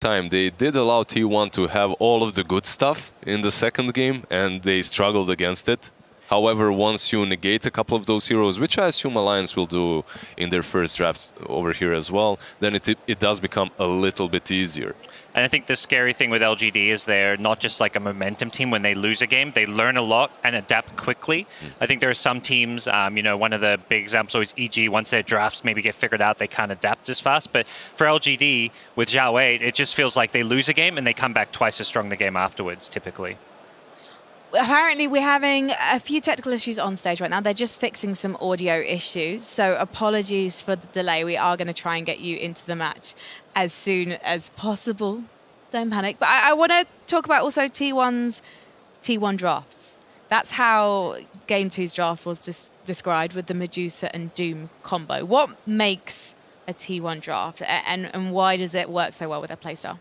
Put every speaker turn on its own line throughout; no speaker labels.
time, they did allow T1 to have all of the good stuff in the second game, and they struggled against it. However, once you negate a couple of those heroes, which I assume Alliance will do in their first draft over here as well, then it does become a little bit easier.
And I think the scary thing with LGD is they're not just like a momentum team. When they lose a game, they learn a lot and adapt quickly. I think there are some teams, one of the big examples always EG, once their drafts maybe get figured out, they can't adapt as fast. But for LGD, with Zhao Wei, it just feels like they lose a game and they come back twice as strong the game afterwards, typically.
Apparently, we're having a few technical issues on stage right now. They're just fixing some audio issues. So apologies for the delay. We are going to try and get you into the match as soon as possible. Don't panic. But I want to talk about also T1's T1 drafts. That's how Game 2's draft was just described with the Medusa and Doom combo. What makes a T1 draft and why does it work so well with their playstyle?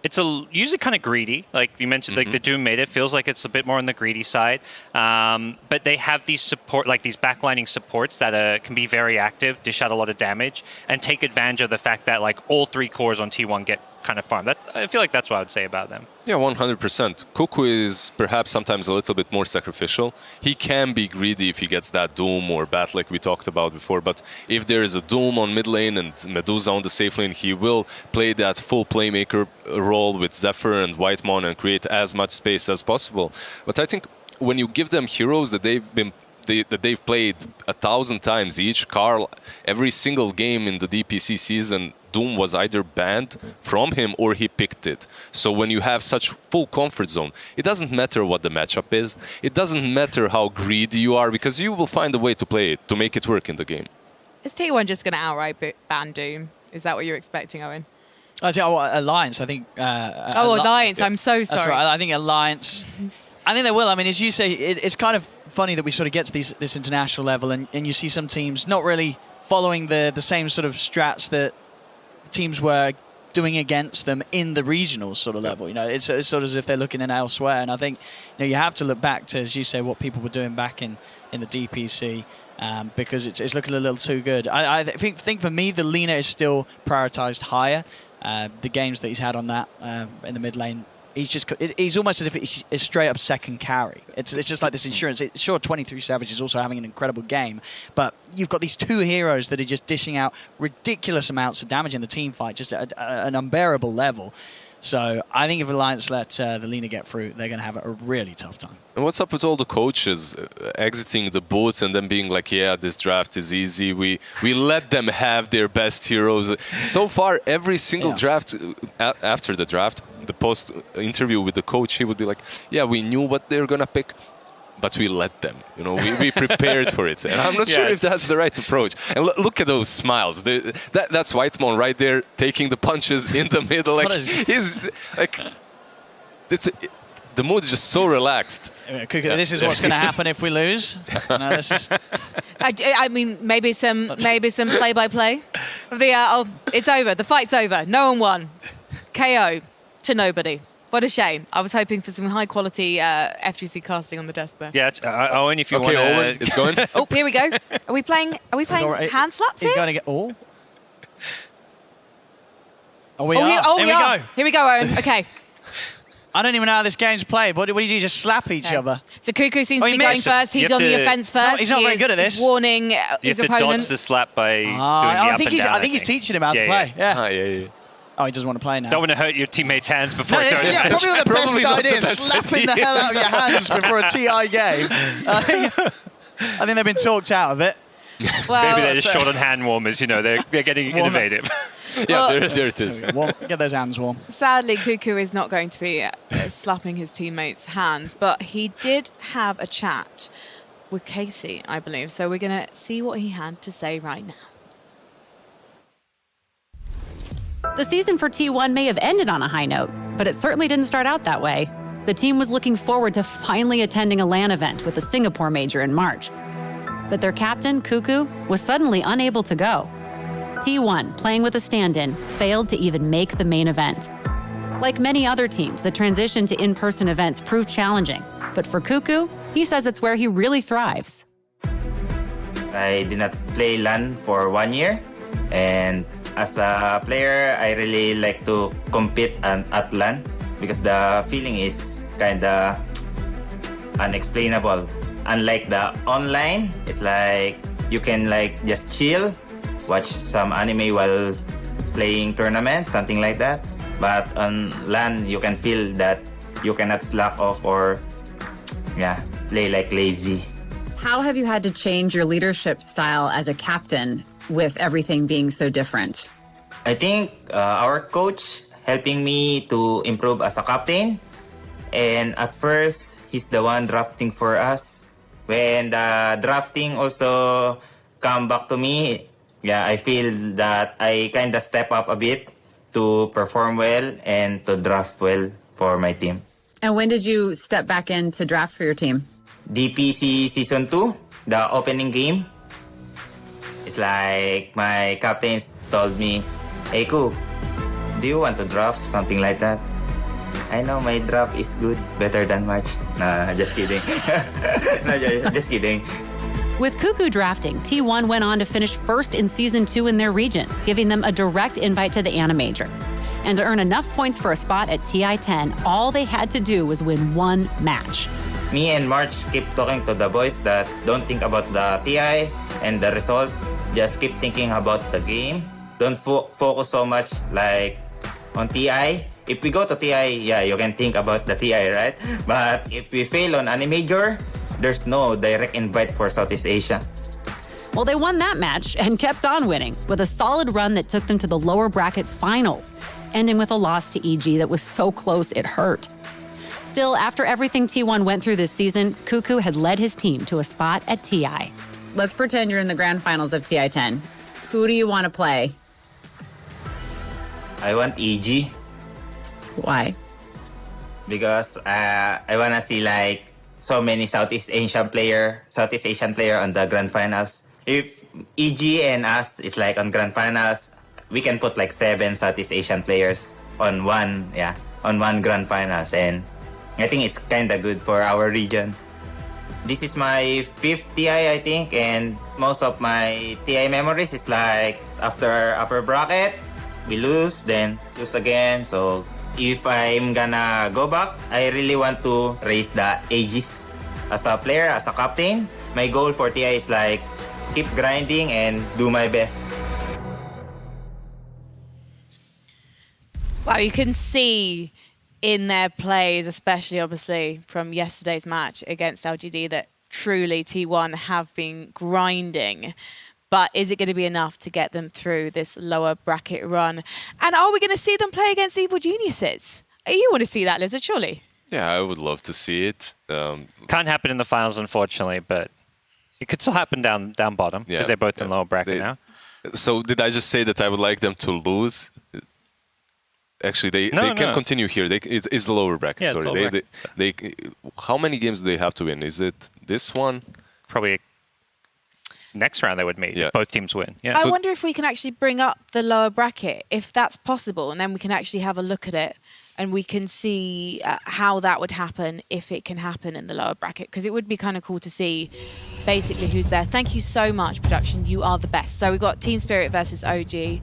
It's usually kind of greedy, like you mentioned. Like the Doom made it feels like it's a bit more on the greedy side, but they have these support, like these backlining supports that can be very active, dish out a lot of damage, and take advantage of the fact that like all 3 cores on T1 get kind of farmed. I feel like that's what I would say about them.
Yeah, 100%. Cuckoo is perhaps sometimes a little bit more sacrificial. He can be greedy if he gets that Doom or Bat like we talked about before, but if there is a Doom on mid lane and Medusa on the safe lane, he will play that full playmaker role with Zephyr and Whitemon and create as much space as possible. But I think when you give them heroes that they've played 1,000 times each, Karl, every single game in the DPC season, Doom was either banned from him or he picked it. So when you have such full comfort zone, it doesn't matter what the matchup is. It doesn't matter how greedy you are, because you will find a way to play it, to make it work in the game.
Is T1 just going to outright ban Doom? Is that what you're expecting, Owen?
Alliance, I think.
Alliance, I'm so sorry.
That's right. I think Alliance, I think they will. I mean, as you say, it's kind of funny that we sort of get to this international level and you see some teams not really following the same sort of strats that teams were doing against them in the regional sort of level. It's sort of as if they're looking in elsewhere. And I think you have to look back to, as you say, what people were doing back in the DPC. Because it's looking a little too good. I think for me, the Lina is still prioritized higher. The games that he's had on that in the mid lane, he's almost as if he's a straight up second carry. It's just like this insurance. Sure, 23 Savage is also having an incredible game, but you've got these 2 heroes that are just dishing out ridiculous amounts of damage in the team fight, just at an unbearable level. So I think if Alliance let the Lina get through, they're going to have a really tough time.
And what's up with all the coaches exiting the booth and then being like, yeah, this draft is easy. We let them have their best heroes. So far, every single draft, after the draft, the post interview with the coach, he would be like, yeah, we knew what they're going to pick, but we let them. We prepared for it. And I'm not sure if that's the right approach. And look at those smiles. That's Whitemon right there taking the punches in the middle. The mood is just so relaxed.
This is what's going to happen if we lose. No, this is...
I mean, maybe some play-by-play. It's over. The fight's over. No one won. KO to nobody. What a shame. I was hoping for some high-quality FGC casting on the desk there.
Yeah, Owen, if you want to...
Owen, it's going.
Oh, here we go. Are we playing hand slaps here?
He's going to get... Oh, we
are.
Here we go.
Here we go, Owen. Okay.
I don't even know how this game's played. What do you do? Just slap each other?
So Cuckoo seems to be going first. He's on the offense first.
No, he's not very good at this.
Warning his opponent.
You have to dodge the slap by doing the up and down.
I think he's teaching him how to play. Yeah. Oh, he doesn't want to play now.
Don't want to hurt your teammates' hands before
it
goes.
Yeah, probably not the best idea. Slapping the hell out of your hands before a TI game. I think they've been talked out of it.
Well,
maybe they're just short on hand warmers. They're getting innovative.
Yeah, there it is.
Get those hands warm.
Sadly, Cuckoo is not going to be slapping his teammates' hands, but he did have a chat with Casey, I believe. So we're going to see what he had to say right now.
The season for T1 may have ended on a high note, but it certainly didn't start out that way. The team was looking forward to finally attending a LAN event with the Singapore major in March. But their captain, Cuckoo, was suddenly unable to go. T1, playing with a stand-in, failed to even make the main event. Like many other teams, the transition to in-person events proved challenging. But for Cuckoo, he says it's where he really thrives.
I did not play LAN for 1 year, and As a player, I really like to compete at LAN because the feeling is kinda unexplainable. Unlike the online, it's like you can like just chill, watch some anime while playing tournament, something like that. But on LAN, you can feel that you cannot slack off or play like lazy.
How have you had to change your leadership style as a captain with everything being so different?
I think our coach helping me to improve as a captain. And at first, he's the one drafting for us. When the drafting also come back to me, I feel that I kind of step up a bit to perform well and to draft well for my team.
And when did you step back in to draft for your team?
DPC Season 2, the opening game. It's like my captains told me, "Hey, Ku, do you want to draft?" Something like that. I know my draft is good, better than March. Nah, just kidding. No, just kidding.
With Cuckoo drafting, T1 went on to finish first in Season 2 in their region, giving them a direct invite to the Animajor. And to earn enough points for a spot at TI-10, all they had to do was win one match.
Me and March keep talking to the boys that don't think about the TI and the result. Just keep thinking about the game. Don't focus so much like on TI. If we go to TI, you can think about the TI, right? But if we fail on Animajor, there's no direct invite for Southeast Asia.
Well, they won that match and kept on winning with a solid run that took them to the lower bracket finals, ending with a loss to EG that was so close it hurt. Still, after everything T1 went through this season, Cuckoo had led his team to a spot at TI. Let's pretend you're in the grand finals of TI-10. Who do you want to play?
I want EG.
Why?
Because I want to see like so many Southeast Asian player on the grand finals. If EG and us is like on grand finals, we can put like 7 Southeast Asian players on one grand finals, and I think it's kind of good for our region. This is my 5th TI, I think, and most of my TI memories is like after upper bracket, we lose, then lose again. So if I'm gonna go back, I really want to raise the ages. As a player, as a captain, my goal for TI is like keep grinding and do my best.
Wow, you can see in their plays, especially obviously from yesterday's match against LGD, that truly T1 have been grinding. But is it going to be enough to get them through this lower bracket run? And are we going to see them play against Evil Geniuses? You want to see that, Lizard, surely?
Yeah, I would love to see it.
Can't happen in the finals, unfortunately, but it could still happen down bottom because they're both in lower bracket now.
So did I just say that I would like them to lose? Actually, they can continue here. It's the lower bracket.
Yeah,
sorry,
lower
they how many games do they have to win? Is it this one?
Probably next round they would meet if both teams win. Yeah.
I wonder if we can actually bring up the lower bracket, if that's possible, and then we can actually have a look at it and we can see how that would happen if it can happen in the lower bracket, because it would be kind of cool to see basically who's there. Thank you so much, production. You are the best. So we've got Team Spirit versus OG.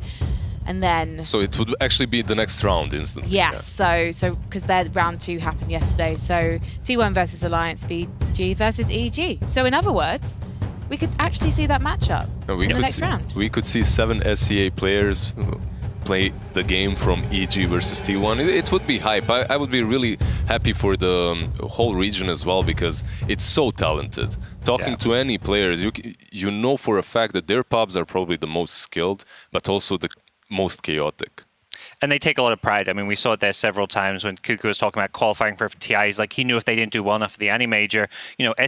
And then...
So it would actually be the next round instantly.
Yes, so because their round 2 happened yesterday. So T1 versus Alliance, VG versus EG. So in other words, we could actually see that matchup in the next round.
We could see 7 SCA players play the game from EG versus T1. It would be hype. I would be really happy for the whole region as well, because it's so talented. Talking to any players, you know for a fact that their pubs are probably the most skilled, but also the most chaotic.
And they take a lot of pride. I mean, we saw it there several times when Cuckoo was talking about qualifying for TI. He's like, he knew if they didn't do well enough for the Animajor,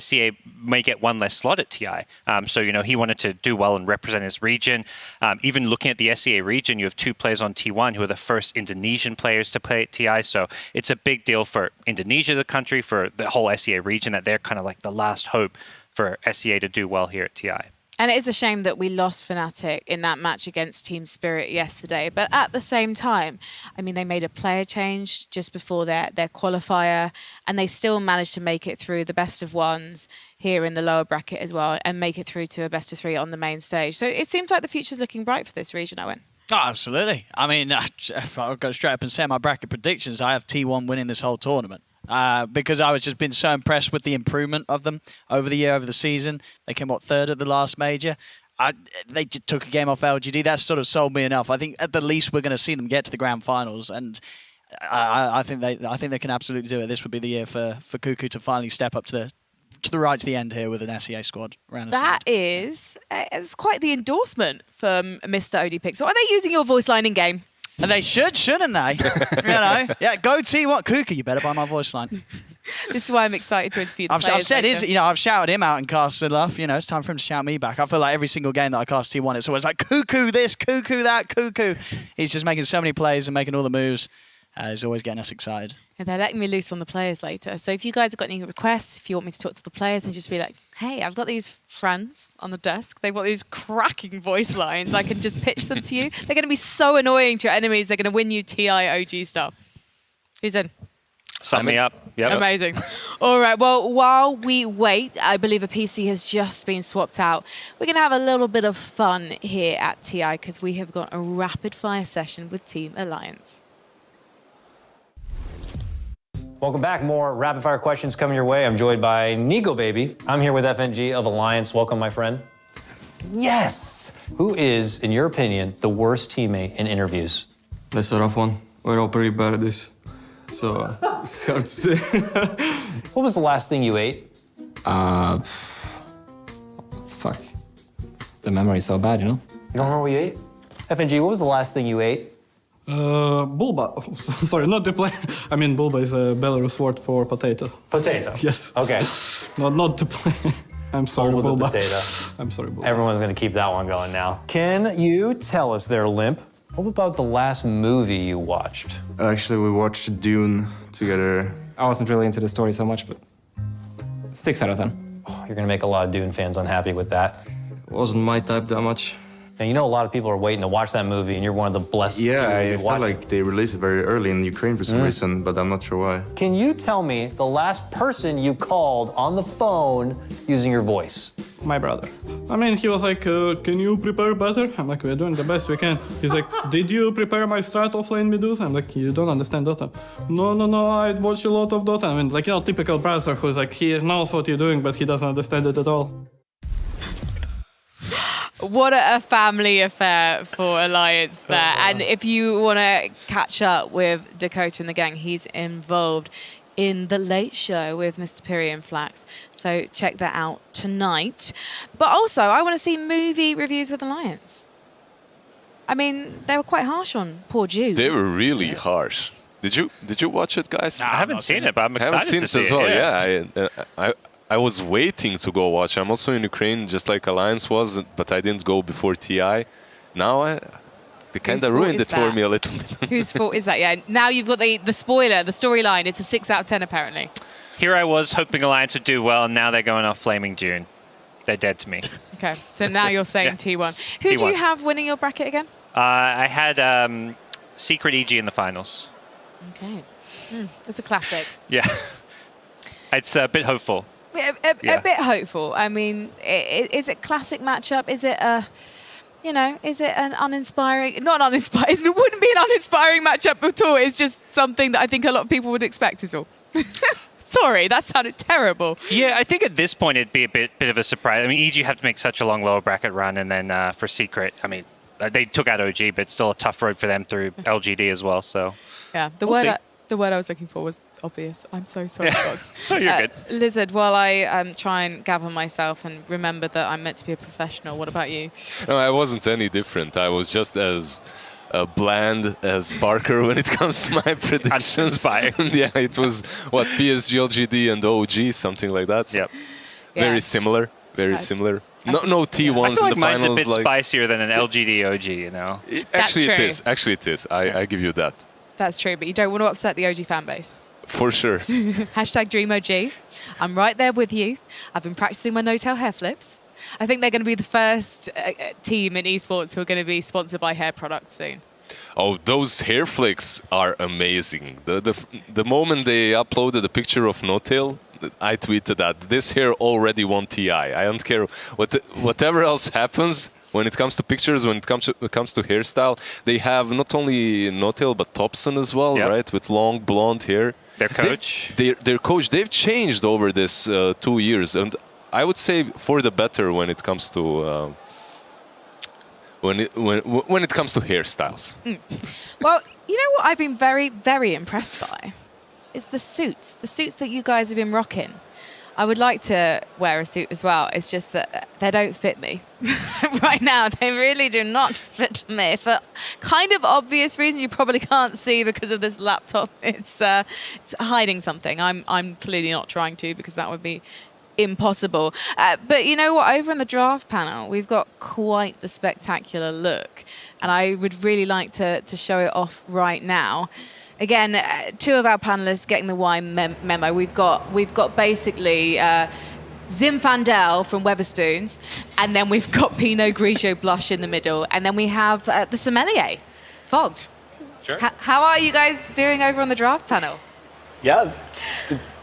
SCA may get one less slot at TI. So, he wanted to do well and represent his region. Even looking at the SCA region, you have 2 players on T1 who are the first Indonesian players to play at TI. So it's a big deal for Indonesia, the country, for the whole SCA region, that they're kind of like the last hope for SCA to do well here at TI.
And it is a shame that we lost Fnatic in that match against Team Spirit yesterday. But at the same time, I mean, they made a player change just before their qualifier, and they still managed to make it through the best of ones here in the lower bracket as well, and make it through to a best of 3 on the main stage. So it seems like the future's looking bright for this region, Owen.
Oh, absolutely. I mean, I'll go straight up and say my bracket predictions. I have T1 winning this whole tournament because I was just been so impressed with the improvement of them over the year, over the season. They came, third at the last major. They took a game off LGD. That sort of sold me enough. I think at the least we're going to see them get to the grand finals, and I think they can absolutely do it. This would be the year for Cuckoo to finally step up to the right to the end here with an SEA squad.
That is, it's quite the endorsement from Mr. OD Pixel. Are they using your voice line in game?
And they shouldn't they? Yeah, go T1 Cuckoo. You better buy my voice line.
This is why I'm excited to interview the
I've
players
said
later.
I've shouted him out and casted enough. It's time for him to shout me back. I feel like every single game that I cast T1, it's always like Cuckoo this, Cuckoo that, Cuckoo. He's just making so many plays and making all the moves. He's always getting us excited.
And they're letting me loose on the players later. So if you guys have got any requests, if you want me to talk to the players and just be like, hey, I've got these friends on the desk. They've got these cracking voice lines. I can just pitch them to you. They're going to be so annoying to your enemies. They're going to win you TI OG stuff. Who's in?
Sign me up. Yep.
Amazing. All right. Well, while we wait, I believe a PC has just been swapped out. We're going to have a little bit of fun here at TI because we have got a rapid fire session with Team Alliance.
Welcome back. More rapid fire questions coming your way. I'm joined by Nigo Baby. I'm here with FNG of Alliance. Welcome, my friend. Yes. Who is, in your opinion, the worst teammate in interviews?
That's a rough one. We're all pretty bad at this. So, it's hard to say.
What was the last thing you ate?
Fuck. The memory's so bad, you know?
You don't remember what you ate? FNG, what was the last thing you ate?
Bulba. Sorry, not the player. I mean, Bulba is a Belarus word for potato.
Potato.
Yes.
Okay.
Not the player. I'm sorry,
Bulba
Bulba.
potato.
I'm sorry, Bulba.
Everyone's going to keep that one going now. Can you tell us there, Limp? What about the last movie you watched?
Actually, we watched Dune together.
I wasn't really into the story so much, but 6 out of 10.
Oh, you're going to make a lot of Dune fans unhappy with that.
Wasn't my type that much.
And you know a lot of people are waiting to watch that movie, and you're one of the blessed people
Yeah, I
who
felt
watch it.
like they released it very early in Ukraine for some reason, but I'm not sure why.
Can you tell me the last person you called on the phone using your voice?
My brother. I mean, he was like, can you prepare better? I'm like, we're doing the best we can. He's like, did you prepare my strat offlane Medusa? I'm like, you don't understand Dota. No, I watch a lot of Dota. I mean, like, typical browser who's like, he knows what you're doing, but he doesn't understand it at all.
What a family affair for Alliance there. And if you want to catch up with Dakota and the gang, he's involved in The Late Show with Mr. Piri and Flax. So check that out tonight. But also, I want to see movie reviews with Alliance. I mean, they were quite harsh on poor Jude.
They were really harsh. Did you watch it, guys?
I haven't seen it, but I'm excited to see
it as well. Yeah, I was waiting to go watch. I'm also in Ukraine, just like Alliance was, but I didn't go before TI. Now they kind of ruined it for me a little bit.
Whose fault is that? Yeah. Now you've got the spoiler, the storyline. It's a 6 out of 10 apparently.
Here I was hoping Alliance would do well, and now they're going off flaming June. They're dead to me.
Okay, so now you're saying
Yeah.
T1. Who do
T1.
you have winning your bracket again?
I had Secret EG in the finals.
Okay, it's a classic.
Yeah. It's a bit hopeful.
A bit hopeful. I mean, is it classic matchup? Is it is it an uninspiring? Not uninspiring. It wouldn't be an uninspiring matchup at all. It's just something that I think a lot of people would expect is all. Sorry, that sounded terrible.
Yeah, I think at this point it'd be a bit of a surprise. I mean, EG have to make such a long lower bracket run, and then for Secret, I mean, they took out OG, but it's still a tough road for them through LGD as well. So
Yeah, the word I was looking for was obvious. I'm so sorry, gods.
Oh, you're good.
Lizard, while I try and gather myself and remember that I'm meant to be a professional, what about you?
No, I wasn't any different. I was just as bland as Barker when it comes to my predictions. Yeah, it was PSG, LGD, and OG, something like that. So
Yep.
Very similar. Very similar. No T1s
I feel like
in the
mine's
finals.
a bit spicier than an LGD OG, you know?
Actually,
That's
it
true.
is. Actually, it is. I give you that.
That's true, but you don't want to upset the OG fan base.
For sure.
Hashtag DreamOG. I'm right there with you. I've been practicing my no-tail hair flips. I think they're going to be the first team in esports who are going to be sponsored by hair products soon.
Oh, those hair flicks are amazing. The moment they uploaded a picture of No-Tail, I tweeted that this hair already won TI. I don't care whatever else happens. when it comes to pictures, when it comes to hairstyle, they have not only Notel but Thompson as well, right? With long blonde hair.
Their coach?
Their coach, they've changed over this 2 years, and I would say for the better when it comes to when it comes to hairstyles.
Well, you know what I've been very, very impressed by is the suits that you guys have been rocking. I would like to wear a suit as well. It's just that they don't fit me. Right now, they really do not fit me for kind of obvious reasons you probably can't see because of this laptop. It's hiding something. I'm clearly not trying to because that would be impossible. But you know what? Over in the draft panel, we've got quite the spectacular look. And I would really like to show it off right now. Again, two of our panelists getting the wine memo. We've got basically Zim Fandel from Weatherspoons, and then we've got Pinot Grigio blush in the middle, and then we have the sommelier, Fogged.
Sure.
How are you guys doing over on the draft panel?
Yeah,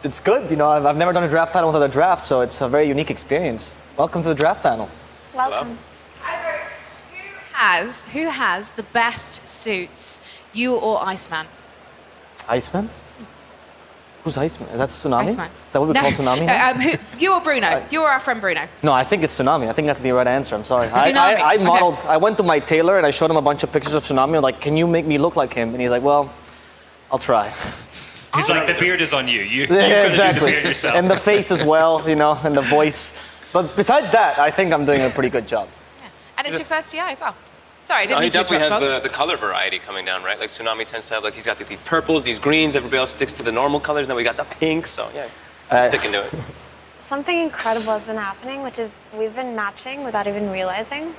it's good. You know, I've never done a draft panel without a draft, so it's a very unique experience. Welcome to the draft panel.
Welcome.
Who has the best suits, you or Iceman?
Iceman? Who's Iceman? Is that Tsunami?
Iceman.
Is that what we call Tsunami now?
You or Bruno? You or our friend Bruno?
No, I think it's Tsunami. I think that's the right answer. I'm sorry.
Tsunami.
I modeled. Okay. I went to my tailor and I showed him a bunch of pictures of Tsunami. I'm like, can you make me look like him? And he's like, well, I'll try.
He's like, the beard is on you. You've
yeah,
got to
exactly.
do the beard yourself.
And the face as well, you know, and the voice. But besides that, I think I'm doing a pretty good job.
Yeah. And it's your first TI as well. Sorry, I didn't
he
mean to
definitely
interrupt,
has the color variety coming down, right? Like Tsunami tends to have, like, he's got these purples, these greens, everybody else sticks to the normal colors, and then we got the pink, so yeah, sticking to it.
Something incredible has been happening, which is we've been matching without even realizing.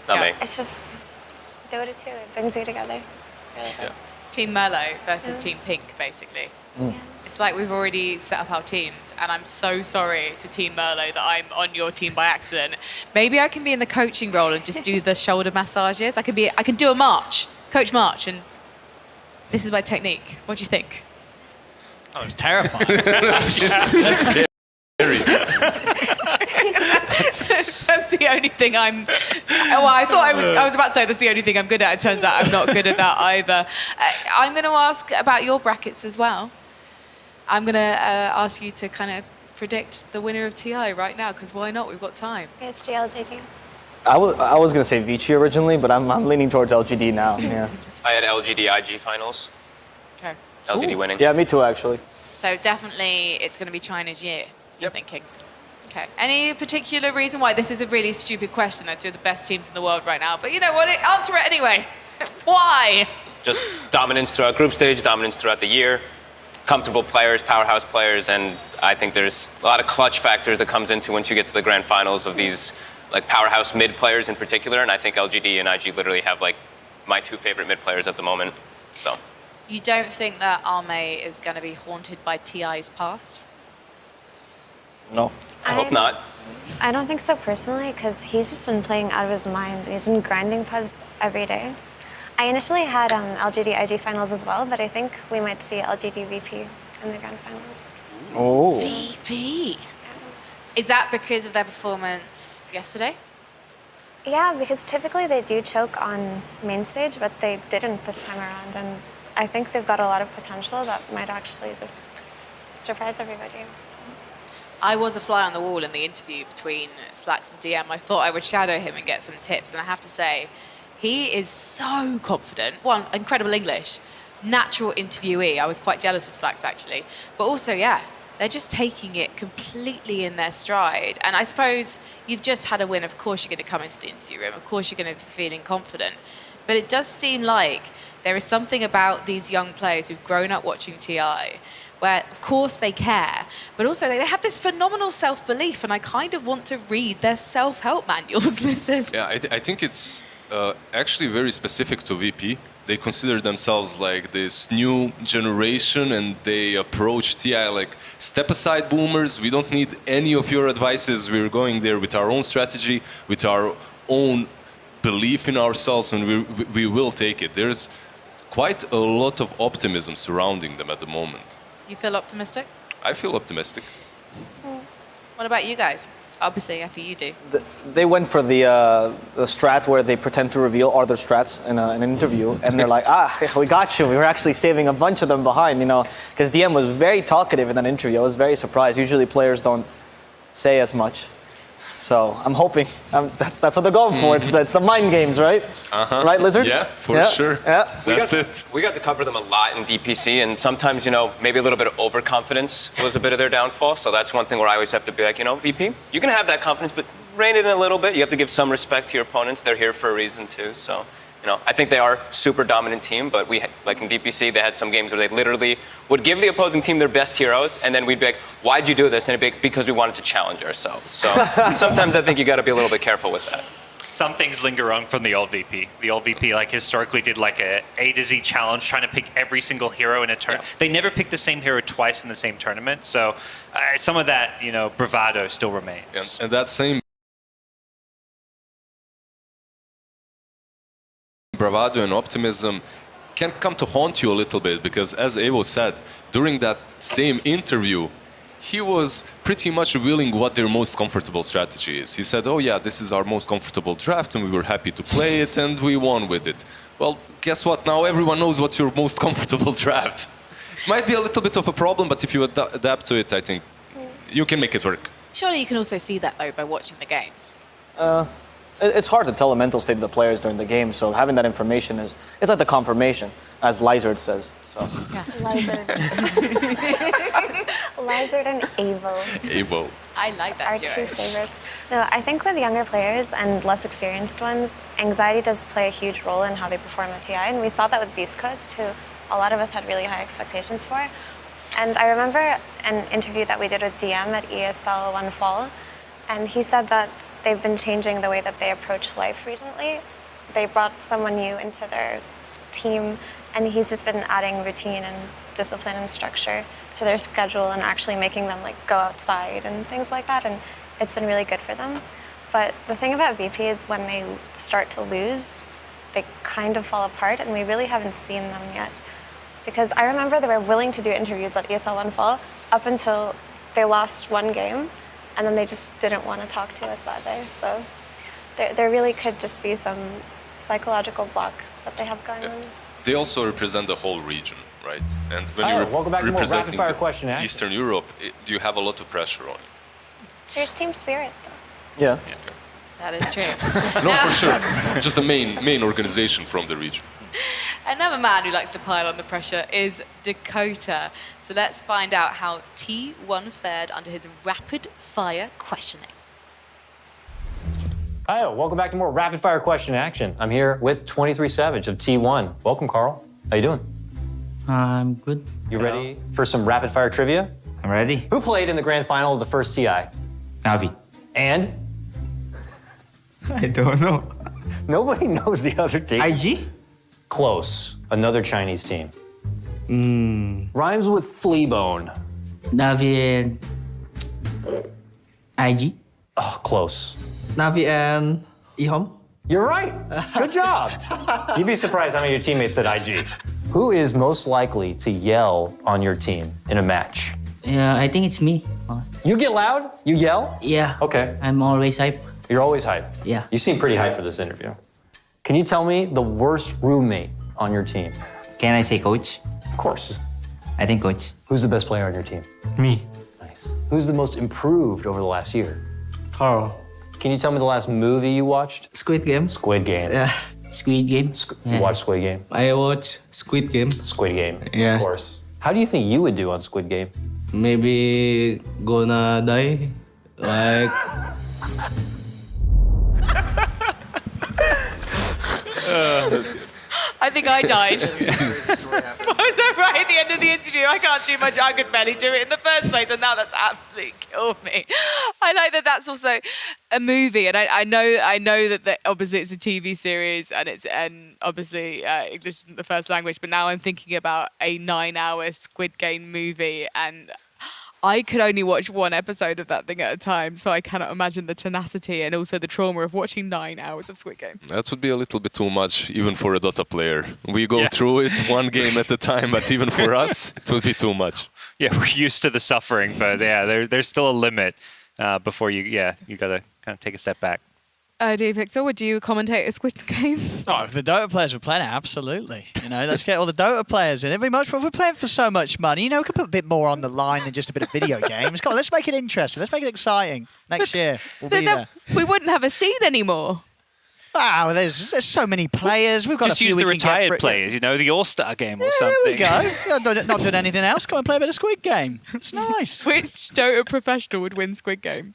Not me.
It's just Dota 2, it brings you together.
Yeah.
Team Merlot versus Team Pink, basically.
Yeah.
It's like we've already set up our teams, and I'm so sorry to Team Merlot that I'm on your team by accident. Maybe I can be in the coaching role and just do the shoulder massages. I can do a march, coach march, and this is my technique. What do you think?
Oh, it's terrifying.
That's scary.
That's the only thing I'm. Well, I thought I was about to say that's the only thing I'm good at. It turns out I'm not good at that either. I'm going to ask about your brackets as well. I'm going to ask you to kind of predict the winner of TI right now, because why not? We've got time.
It's LGD.
I was going to say Vici originally, but I'm leaning towards LGD now. Yeah.
I had LGD IG finals.
Okay.
LGD winning.
Yeah, me too, actually.
So definitely it's going to be China's year, you're thinking. Okay. Any particular reason why? This is a really stupid question. They're two of the best teams in the world right now. But you know what? Answer it anyway. Why?
Just dominance throughout group stage, dominance throughout the year. Comfortable players, powerhouse players, and I think there's a lot of clutch factors that comes into once you get to the grand finals of these like powerhouse mid players in particular, and I think LGD and IG literally have like my two favorite mid players at the moment. So.
You don't think that Arme is going to be haunted by TI's past?
No.
I hope not.
I don't think so personally, because he's just been playing out of his mind. He's been grinding pubs every day. I initially had LGD IG finals as well, but I think we might see LGD VP in the grand finals.
Oh.
VP? Is that because of their performance yesterday?
Yeah, because typically they do choke on main stage, but they didn't this time around. And I think they've got a lot of potential that might actually just surprise everybody.
I was a fly on the wall in the interview between Slacks and DM. I thought I would shadow him and get some tips, and I have to say, he is so confident. One, incredible English, natural interviewee. I was quite jealous of Slacks, actually. But also, yeah, they're just taking it completely in their stride. And I suppose you've just had a win. Of course you're going to come into the interview room. Of course you're going to be feeling confident. But it does seem like there is something about these young players who've grown up watching TI where, of course, they care, but also they have this phenomenal self-belief, and I kind of want to read their self-help manuals. Listen.
Yeah, I think it's actually very specific to VP. They consider themselves like this new generation, and they approach TI like, step aside, boomers. We don't need any of your advices. We're going there with our own strategy, with our own belief in ourselves, and we will take it. There's quite a lot of optimism surrounding them at the moment.
You feel optimistic?
I feel optimistic.
What about you guys? Obviously, after you do.
They went for the strat where they pretend to reveal other strats in an interview, and they're like, we got you. We were actually saving a bunch of them behind, because DM was very talkative in that interview. I was very surprised. Usually players don't say as much. So I'm hoping that's what they're going for. It's the mind games, right? Right, Lizard?
Yeah, for sure.
Yeah.
That's it.
We got to cover them a lot in DPC, and sometimes, maybe a little bit of overconfidence was a bit of their downfall. So that's one thing where I always have to be like, VP, you can have that confidence, but rein it in a little bit. You have to give some respect to your opponents. They're here for a reason too. So, I think they are a super dominant team, but like in DPC, they had some games where they literally would give the opposing team their best heroes, and then we'd be like, why'd you do this? And it'd be like, because we wanted to challenge ourselves. So sometimes I think you got to be a little bit careful with that.
Some things linger on from the old VP. The old VP, historically did a to Z challenge, trying to pick every single hero in a tournament. Yeah. They never picked the same hero twice in the same tournament. So some of that, bravado still remains.
And that same bravado and optimism can come to haunt you a little bit, because as Evo said, during that same interview, he was pretty much revealing what their most comfortable strategy is. He said, oh yeah, this is our most comfortable draft and we were happy to play it and we won with it. Well, guess what? Now everyone knows what's your most comfortable draft. It might be a little bit of a problem, but if you adapt to it, I think you can make it work.
Surely you can also see that, though, by watching the games.
It's hard to tell the mental state of the players during the game, so having that information it's like the confirmation, as Lizard says. So.
Yeah. Lizard. Lizard and Evo.
Evo.
I like that.
Our two favorites. No, I think with younger players and less experienced ones, anxiety does play a huge role in how they perform at TI, and we saw that with Beast Coast, who a lot of us had really high expectations for. And I remember an interview that we did with DM at ESL One Fall, and he said that they've been changing the way that they approach life recently. They brought someone new into their team, and he's just been adding routine and discipline and structure to their schedule and actually making them go outside and things like that, and it's been really good for them. But the thing about VP is when they start to lose, they kind of fall apart, and we really haven't seen them yet. Because I remember they were willing to do interviews at ESL One Fall up until they lost one game, and then they just didn't want to talk to us that day. So there really could just be some psychological block that they have going on.
They also represent the whole region, right? And when you're
welcome back to more rapid fire question,
Eastern Europe, do you have a lot of pressure on you?
There's team spirit, though.
Yeah.
That is true.
No, for sure. Just the main organization from the region.
Another man who likes to pile on the pressure is Dakota. So let's find out how T1 fared under his rapid fire questioning.
Hi, welcome back to more rapid fire question action. I'm here with 23 Savage of T1. Welcome, Carl. How you doing?
I'm good.
You ready for some rapid fire trivia?
I'm ready.
Who played in the grand final of the first TI?
Navi.
And?
I don't know.
Nobody knows the other team.
IG?
Close. Another Chinese team. Rhymes with Fleabone.
Navi and IG.
Oh, close.
Navi and Ihom.
You're right. Good job. You'd be surprised how many of your teammates said IG. Who is most likely to yell on your team in a match?
Yeah, I think it's me.
You get loud? You yell?
Yeah.
Okay.
I'm always hype.
You're always hype.
Yeah.
You seem pretty hyped for this interview. Can you tell me the worst roommate on your team?
Can I say coach?
Of course.
I think coach.
Who's the best player on your team?
Me.
Nice. Who's the most improved over the last year?
Carl.
Can you tell me the last movie you watched?
Squid Game.
Squid Game.
Yeah.
Squid Game.
You watched Squid Game?
I watch Squid Game.
Squid Game.
Yeah.
Of course. How do you think you would do on Squid Game?
Maybe gonna die. Like.
I think I died. I was right at the end of the interview. I can't do much. I could barely do it in the first place, and now that's absolutely killed me. I like that that's also a movie, and I know that obviously it's a TV series, and obviously English isn't the first language. But now I'm thinking about a 9-hour Squid Game movie, and I could only watch one episode of that thing at a time, so I cannot imagine the tenacity and also the trauma of watching 9 hours of Squid Game.
That would be a little bit too much, even for a Dota player. We go through it one game at a time, but even for us, it would be too much.
Yeah, we're used to the suffering, but yeah, there's still a limit. before you gotta kind of take a step back.
Do you, Victor, would you commentate a Squid Game?
Oh, if the Dota players were playing it, absolutely. Let's get all the Dota players in. It'd be much. We're playing for so much money. We could put a bit more on the line than just a bit of video games. Come on, let's make it interesting. Let's make it exciting. Next year, we'll be there.
We wouldn't have a scene anymore.
Wow, there's so many players. We've got
just
a few
use the
we can get
retired players. The All-Star game or
There we
something.
go. Not doing anything else. Go and play a bit of Squid Game. It's nice.
Which Dota professional would win Squid Game?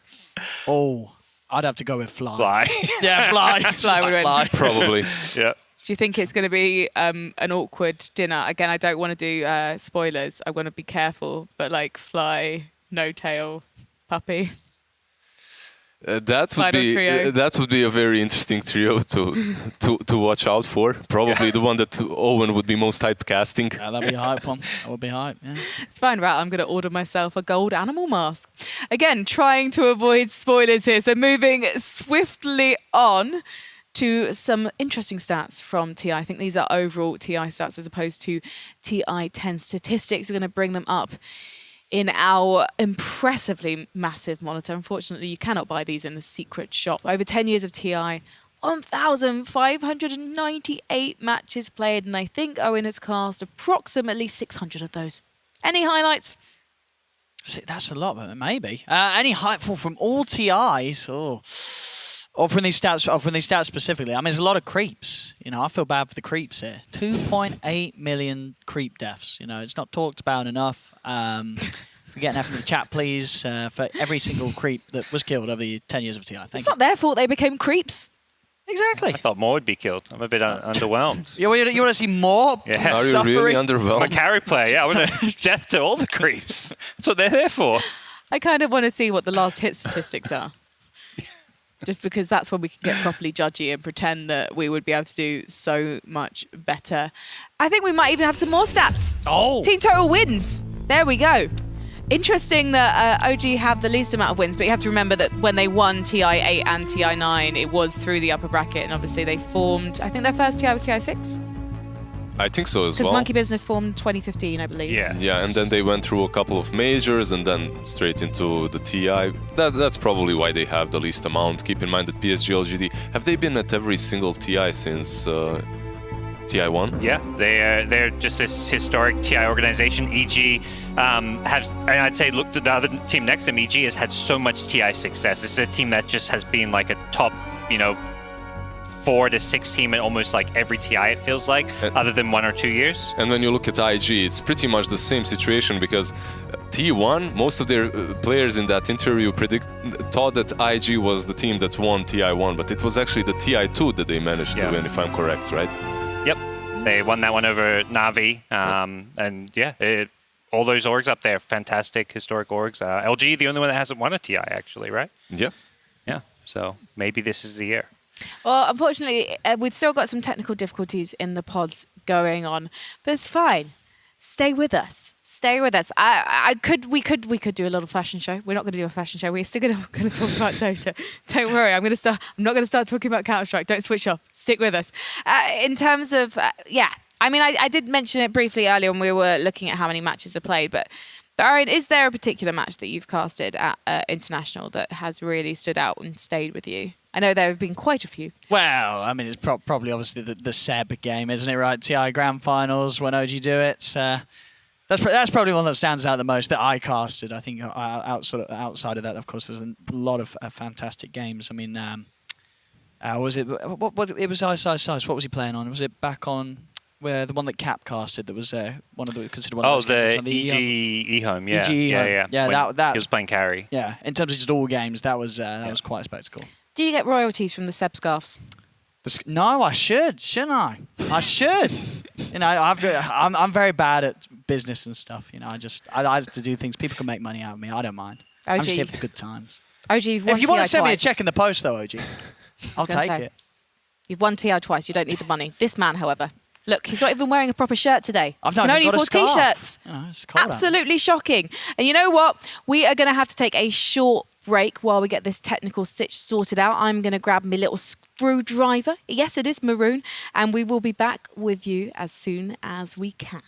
Oh, I'd have to go with Fly.
Fly.
Yeah, Fly.
Fly would win.
Probably.
Yeah.
Do you think it's going to be an awkward dinner? Again, I don't want to do spoilers. I want to be careful, but like Fly, No Tail, Puppy.
That would be a very interesting trio to watch out for. Probably the one that Owen would be most typecasting.
Yeah, that'd be a hype one. That would be hype. Yeah.
It's fine, right? I'm going to order myself a gold animal mask. Again, trying to avoid spoilers here. So moving swiftly on to some interesting stats from TI. I think these are overall TI stats as opposed to TI 10 statistics. We're going to bring them up in our impressively massive monitor. Unfortunately, you cannot buy these in the secret shop. Over 10 years of TI, 1,598 matches played, and I think Owen has cast approximately 600 of those. Any highlights?
See, that's a lot, maybe. Any hype from all TIs? Or from these stats specifically. I mean, there's a lot of creeps. I feel bad for the creeps here. 2.8 million creep deaths. It's not talked about enough. If we get enough in the chat, please, for every single creep that was killed over the 10 years of TI.
It's not their fault they became creeps.
Exactly.
I thought more would be killed. I'm a bit underwhelmed.
You want to see more
Yeah.
Are you
suffering?
really underwhelmed?
I'm a carry player, yeah. I want to death to all the creeps. That's what they're there for.
I kind of want to see what the last hit statistics are. Just because that's when we can get properly judgy and pretend that we would be able to do so much better. I think we might even have some more stats.
Oh.
Team total wins. There we go. Interesting that OG have the least amount of wins, but you have to remember that when they won TI 8 and TI 9, it was through the upper bracket, and obviously they formed, I think their first TI was TI 6?
I think so as well.
Because Monkey Business formed 2015, I believe.
Yeah.
Yeah, and then they went through a couple of majors and then straight into the TI. That's probably why they have the least amount. Keep in mind that PSG LGD, have they been at every single TI since TI 1?
Yeah, they're just this historic TI organization. EG has, and I'd say, look to the other team next to them. EG has had so much TI success. It's a team that just has been like a top, 4 to 6 team in almost like every TI, it feels like, other than 1 or 2 years.
And when you look at IG, it's pretty much the same situation because T1, most of their players in that interview thought that IG was the team that won TI1, but it was actually the TI2 that they managed to win, if I'm correct, right?
Yep, they won that one over Navi, and yeah, all those orgs up there, fantastic historic orgs. LG, the only one that hasn't won a TI, actually, right?
Yeah.
Yeah, so maybe this is the year.
Well, unfortunately, we've still got some technical difficulties in the pods going on, but it's fine. Stay with us. Stay with us. We could do a little fashion show. We're not going to do a fashion show. We're still going to talk about Dota. Don't worry. I'm not going to start talking about Counter-Strike. Don't switch off. Stick with us. In terms of I mean, I did mention it briefly earlier when we were looking at how many matches are played, but Aaron, is there a particular match that you've casted at International that has really stood out and stayed with you? I know there have been quite a few.
Well, I mean, it's probably obviously the Seb game, isn't it, right? TI Grand Finals, when OG do it. That's probably one that stands out the most that I casted. I think outside of that, of course, there's a lot of fantastic games. I mean, was it? What it was Ice. What was he playing on? Was it back on where the one that Cap casted? That was one of the considered one.
Oh,
of the
EG eHome. Yeah,
EG yeah. That
he was playing carry.
Yeah, in terms of just all games, that was quite a spectacle.
Do you get royalties from the Seb scarves?
No, I shouldn't I? I should. I'm very bad at business and stuff. I like to do things. People can make money out of me. I don't mind. I'm just here for the good times.
OG, you've won
if you want to send me a
twice.
check in the post, though, OG, I'll take it.
You've won TI twice. You don't need the money. This man, however, look, he's not even wearing a proper shirt today.
I've
he can only afford t-shirts.
It's cold
Absolutely shocking. And you know what? We are going to have to take a short break while we get this technical stitch sorted out. I'm going to grab my little screwdriver. Yes, it is maroon. And we will be back with you as soon as we can.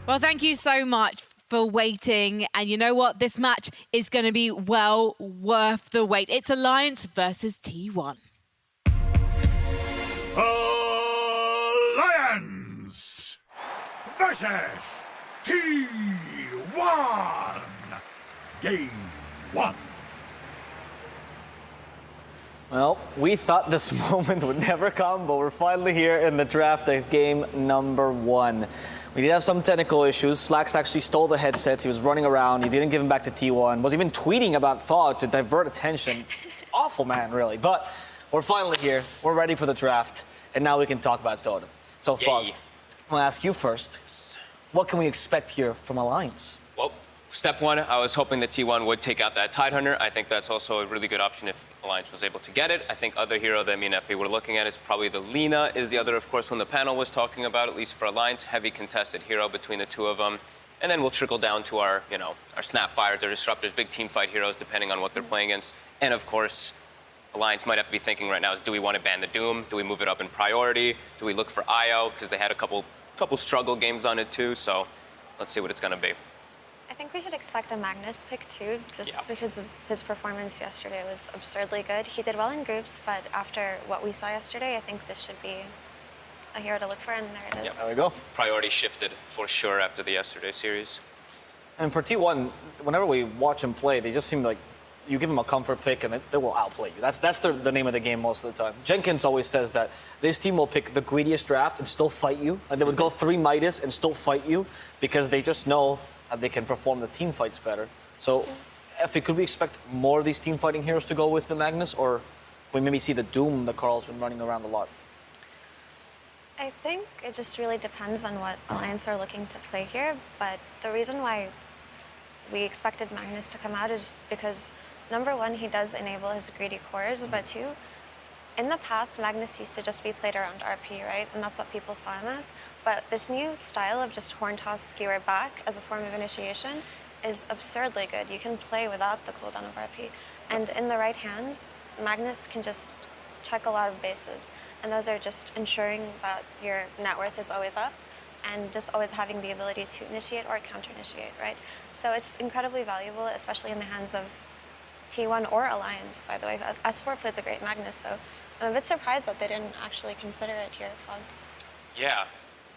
Well, thank you so much for waiting. And you know what? This match is going to be well worth the wait. It's Alliance versus T1.
Alliance versus T1. Game 1.
Well, we thought this moment would never come, but we're finally here in the draft of game number 1. We did have some technical issues. Slacks actually stole the headsets. He was running around. He didn't give them back to T1. Was even tweeting about Thought to divert attention. Awful man, really. But we're finally here. We're ready for the draft. And now we can talk about Dota. So, Thought, I'm going to ask you first. What can we expect here from Alliance?
Well, step one, I was hoping that T1 would take out that Tidehunter. I think that's also a really good option if Alliance was able to get it. I think other hero that me and Effie were looking at is probably the Lina is the other, of course, one the panel was talking about, at least for Alliance, heavy contested hero between the two of them. And then we'll trickle down to our, our Snapfires, our Disruptors, big team fight heroes, depending on what they're playing against. And of course, Alliance might have to be thinking right now is, do we want to ban the Doom? Do we move it up in priority? Do we look for IO? Because they had a couple struggle games on it too, so let's see what it's going to be.
I think we should expect a Magnus pick too, just because of his performance yesterday was absurdly good. He did well in groups, but after what we saw yesterday, I think this should be a hero to look for, and there it is.
Yep. There we go.
Priority shifted for sure after the yesterday series.
And for T1, whenever we watch him play, they just seem like you give them a comfort pick and they will outplay you. That's the name of the game most of the time. Jenkins always says that this team will pick the greediest draft and still fight you. And they would go 3 Midas and still fight you because they just know that they can perform the team fights better. So, Effie, could we expect more of these team fighting heroes to go with the Magnus, or we maybe see the Doom that Carl's been running around a lot?
I think it just really depends on what Alliance are looking to play here, but the reason why we expected Magnus to come out is because number one, he does enable his greedy cores, but two, in the past, Magnus used to just be played around RP, right? And that's what people saw him as. But this new style of just horn toss skewer back as a form of initiation is absurdly good. You can play without the cooldown of RP. And in the right hands, Magnus can just check a lot of bases. And those are just ensuring that your net worth is always up and just always having the ability to initiate or counter-initiate, right? So it's incredibly valuable, especially in the hands of T1 or Alliance, by the way. S4 plays a great Magnus, so I'm a bit surprised that they didn't actually consider it here, Fog.
Yeah,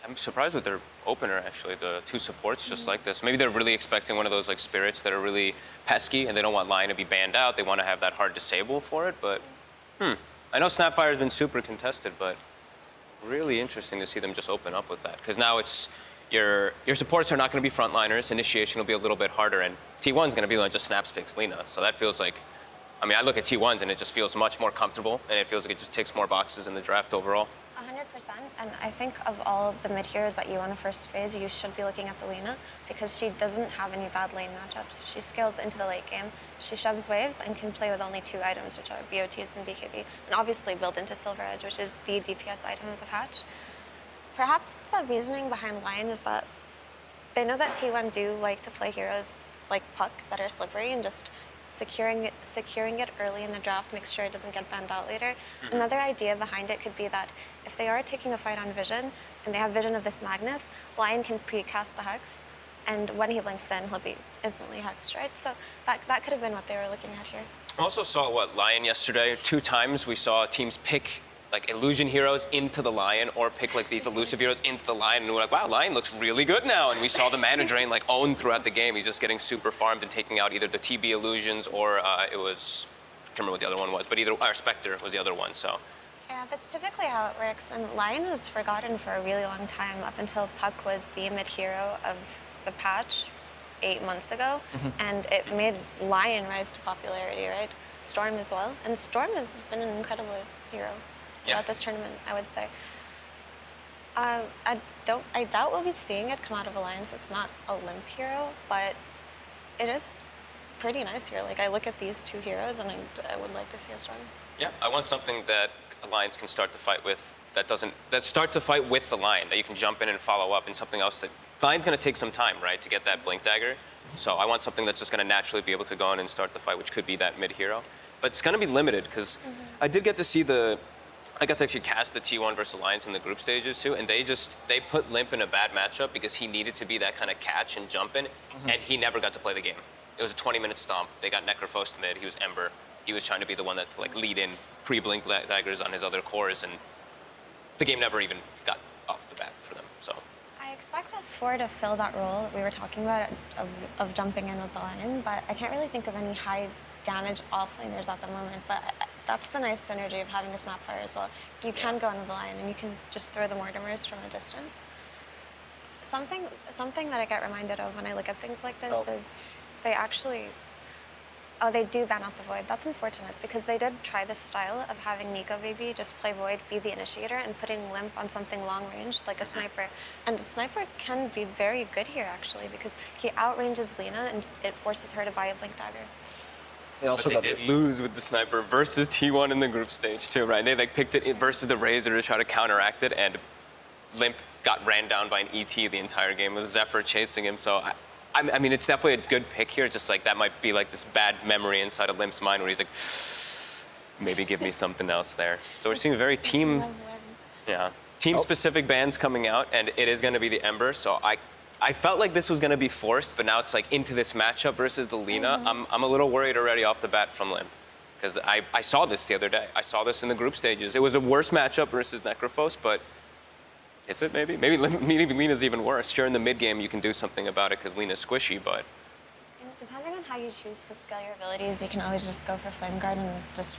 I'm surprised with their opener, actually, the 2 supports just like this. Maybe they're really expecting one of those like spirits that are really pesky and they don't want Lion to be banned out. They want to have that hard disable for it, but I know Snapfire's been super contested, but really interesting to see them just open up with that. Because now it's your supports are not going to be frontliners. Initiation will be a little bit harder, and T1's going to be like just snaps picks Lina. So that feels like, I mean, I look at T1s and it just feels much more comfortable, and it feels like it just ticks more boxes in the draft overall.
100%, and I think of all of the mid heroes that you want to first phase, you should be looking at the Lina because she doesn't have any bad lane matchups. She scales into the late game, she shoves waves, and can play with only 2 items, which are BOTs and BKB, and obviously built into Silver Edge, which is the DPS item of the patch. Perhaps the reasoning behind Lion is that they know that T1 do like to play heroes like Puck that are slippery and just securing it early in the draft makes sure it doesn't get banned out later. Another idea behind it could be that if they are taking a fight on Vision and they have Vision of this Magnus, Lion can pre-cast the Hex, and when he blinks in, he'll be instantly hexed, right? So that could have been what they were looking at here.
I also saw Lion yesterday. 2 times we saw teams pick like illusion heroes into the Lion or pick like these elusive heroes into the Lion, and we're like, wow, Lion looks really good now. And we saw the mana drain like own throughout the game. He's just getting super farmed and taking out either the TB illusions or it was, I can't remember what the other one was, but either our Spectre was the other one. So
yeah, that's typically how it works. And Lion was forgotten for a really long time up until Puck was the mid hero of the patch 8 months ago, and it made Lion rise to popularity, right? Storm as well, and Storm has been an incredible hero throughout this tournament, I would say. I doubt we'll be seeing it come out of Alliance. It's not a limp hero, but it is pretty nice here. Like, I look at these 2 heroes and I would like to see a Storm.
yeah, I want something that Alliance can start the fight with that starts the fight with the Lion, that you can jump in and follow up, and something else that Lion's going to take some time, right, to get that Blink Dagger. So I want something that's just going to naturally be able to go in and start the fight, which could be that mid hero. But it's going to be limited because I did get to see I got to actually cast the T1 versus Alliance in the group stages too, and they put Limp in a bad matchup because he needed to be that kind of catch and jump in, and he never got to play the game. It was a 20-minute stomp. They got Necrophos mid. He was Ember. He was trying to be the one that like lead in pre-blink daggers on his other cores, and the game never even got off the bat for them. So
I expect S4 to fill that role we were talking about of jumping in with the Lion, but I can't really think of any high damage offlaners at the moment. But that's the nice synergy of having a Snapfire as well. You can go into the Lion and you can just throw the Mortimers from a distance. Something that I get reminded of when I look at things like this is they actually, they do ban out the Void. That's unfortunate because they did try this style of having Nico Baby just play Void, be the initiator, and putting Limp on something long range like a Sniper. And Sniper can be very good here actually because he outranges Lina and it forces her to buy a Blink Dagger.
But they did lose with the Sniper versus T1 in the group stage too, right? They like picked it versus the Razor to try to counteract it, and Limp got ran down by an ET the entire game. It was Zephyr chasing him, so I mean, it's definitely a good pick here. Just like that might be like this bad memory inside of Limp's mind where he's like, maybe give me something else there. So we're seeing very team-specific bans coming out, and it is going to be the Ember. So I felt like this was going to be forced, but now it's like into this matchup versus the Lina. I'm a little worried already off the bat from Limp. Because I saw this the other day. I saw this in the group stages. It was a worse matchup versus Necrophos, but is it maybe? Maybe Lina's even worse. Sure, in the mid game you can do something about it because Lina's squishy, but...
And depending on how you choose to scale your abilities, you can always just go for Flame Guard and just